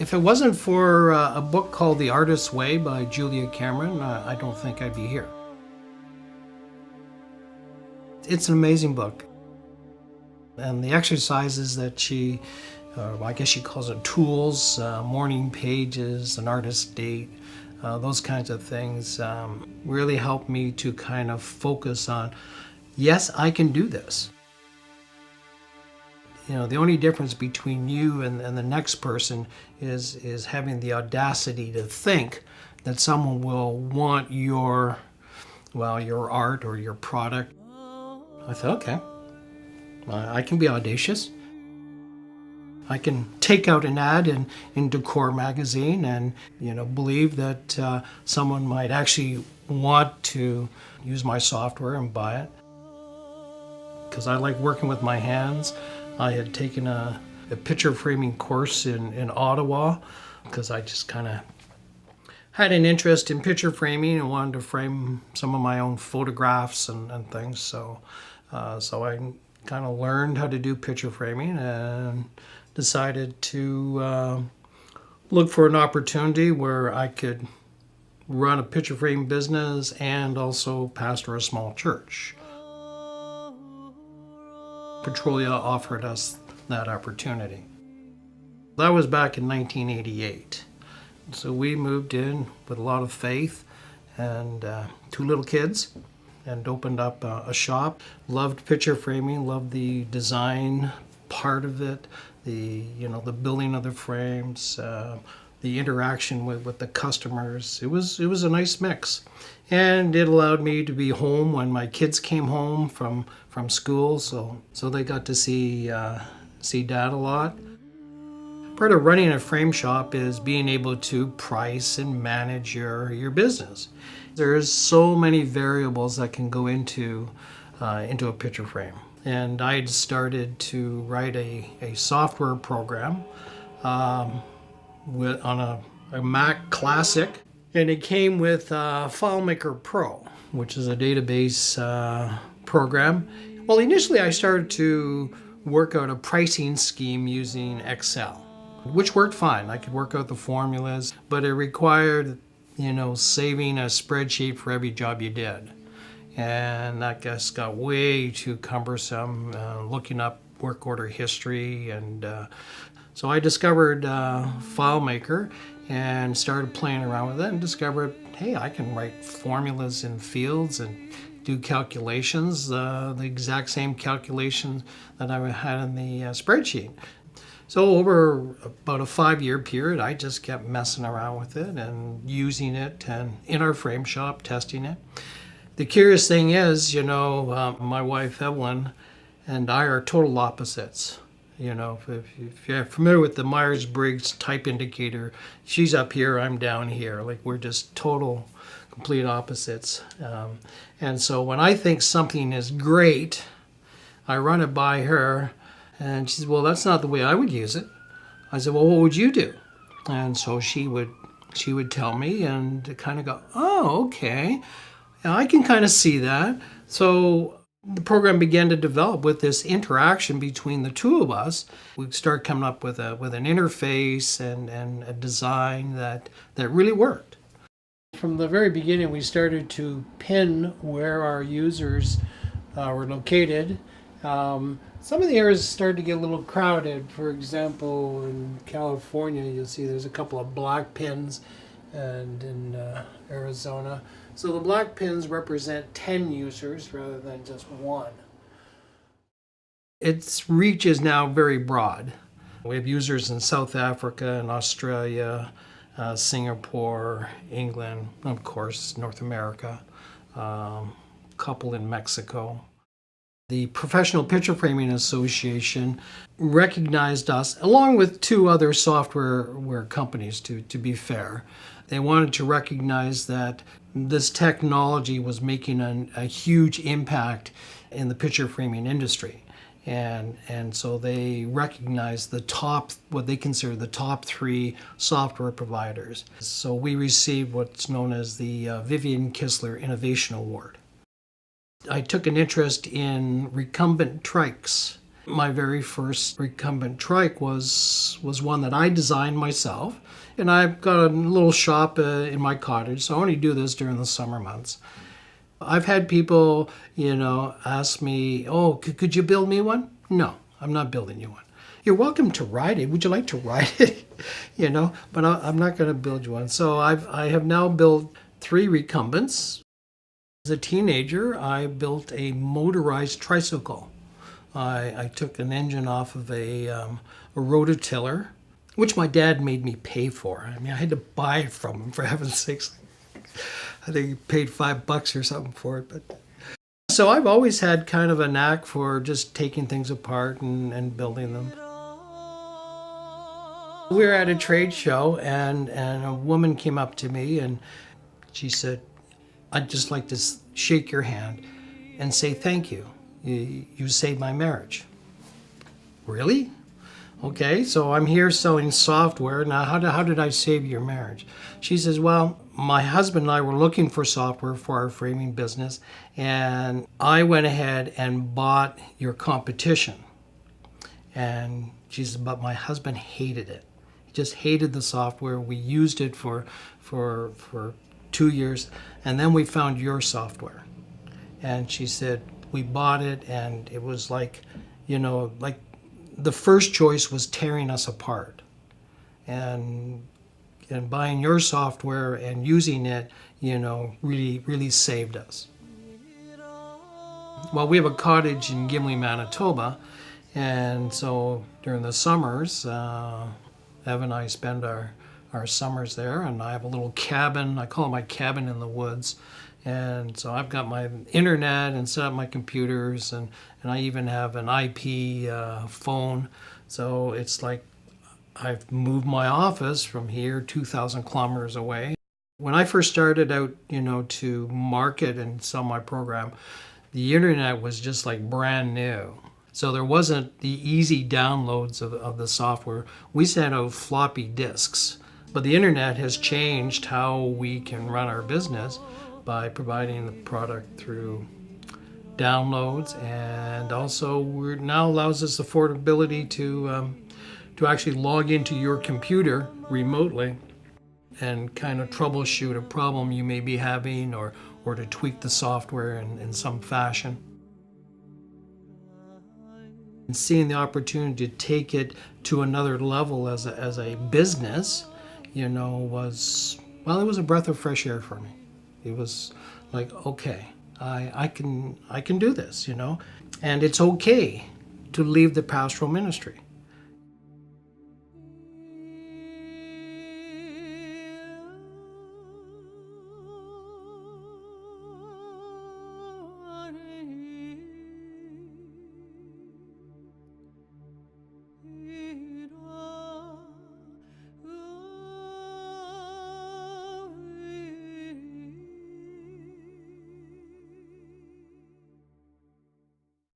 If it wasn't for a book called The Artist's Way by Julia Cameron, I don't think I'd be here. It's an amazing book. And the exercises that I guess she calls it tools, morning pages, an artist's date, those kinds of things really helped me to kind of focus on, yes, I can do this. You know, the only difference between you and the next person is having the audacity to think that someone will want your art or your product. I thought, okay, I can be audacious. I can take out an ad in Decor magazine and, believe that someone might actually want to use my software and buy it. Because I like working with my hands. I had taken a picture framing course in Ottawa because I just kind of had an interest in picture framing and wanted to frame some of my own photographs and things. So I kind of learned how to do picture framing and decided to look for an opportunity where I could run a picture frame business and also pastor a small church. Petrolia offered us that opportunity. That was back in 1988. So we moved in with a lot of faith and 2 little kids and opened up a shop. Loved picture framing, loved the design part of it, the building of the frames, the interaction with the customers. It was a nice mix. And it allowed me to be home when my kids came home from school, so they got to see Dad a lot. Part of running a frame shop is being able to price and manage your business. There's so many variables that can go into a picture frame. And I'd started to write a software program on a Mac Classic. And it came with FileMaker Pro, which is a database program. Well, initially I started to work out a pricing scheme using Excel, which worked fine. I could work out the formulas, but it required, saving a spreadsheet for every job you did. And that just got way too cumbersome, looking up work order history. And so I discovered FileMaker and started playing around with it and discovered, hey, I can write formulas in fields and do calculations, the exact same calculations that I had in the spreadsheet. So over about a 5-year period, I just kept messing around with it and using it and in our frame shop, testing it. The curious thing is, my wife Evelyn and I are total opposites. If you're familiar with the Myers-Briggs type indicator, she's up here, I'm down here. Like, we're just complete opposites. And so when I think something is great, I run it by her, and she says, well, that's not the way I would use it. I said, well, what would you do? And so she would tell me and kind of go, oh, okay. And I can kind of see that. So the program began to develop with this interaction between the two of us. We started coming up with an interface and a design that really worked. From the very beginning, we started to pin where our users were located. Some of the areas started to get a little crowded. For example, in California, you'll see there's a couple of black pins, and in Arizona. So the black pins represent 10 users rather than just 1. Its reach is now very broad. We have users in South Africa and Australia, Singapore, England, of course, North America, a couple in Mexico. The Professional Picture Framing Association recognized us, along with 2 other software companies, to be fair. They wanted to recognize that this technology was making a huge impact in the picture framing industry. And so they recognized what they consider the top 3 software providers. So we received what's known as the Vivian Kistler Innovation Award. I took an interest in recumbent trikes. My very first recumbent trike was one that I designed myself. And I've got a little shop in my cottage, so I only do this during the summer months. I've had people, ask me, oh, could you build me one? No, I'm not building you one. You're welcome to ride it. Would you like to ride it? But I'm not going to build you one. So I have now built 3 recumbents. As a teenager, I built a motorized tricycle. I took an engine off of a rototiller, which my dad made me pay for. I mean, I had to buy it from him, for heaven's sakes. I think he paid $5 or something for it. But so I've always had kind of a knack for just taking things apart and building them. We were at a trade show, and a woman came up to me and she said, I'd just like to shake your hand and say thank you. You saved my marriage. Really? Okay, so I'm here selling software. Now, how did I save your marriage? She says, well, my husband and I were looking for software for our framing business, and I went ahead and bought your competition. And she said, but my husband hated it. He just hated the software. We used it for 2 years, and then we found your software. And she said, we bought it, and it was like the first choice was tearing us apart. And buying your software and using it, really saved us. Well, we have a cottage in Gimli, Manitoba, and so during the summers, Ev and I spend our summers there, and I have a little cabin. I call it my cabin in the woods. And so I've got my internet and set up my computers, and I even have an IP phone. So it's like I've moved my office from here 2,000 kilometers away. When I first started out, to market and sell my program, the internet was just like brand new. So there wasn't the easy downloads of the software. We sent out floppy disks. But the internet has changed how we can run our business by providing the product through downloads, and also now allows us affordability to actually log into your computer remotely and kind of troubleshoot a problem you may be having, or to tweak the software in some fashion. And seeing the opportunity to take it to another level as a business, it was a breath of fresh air for me. It was like, okay, I can do this, and it's okay to leave the pastoral ministry.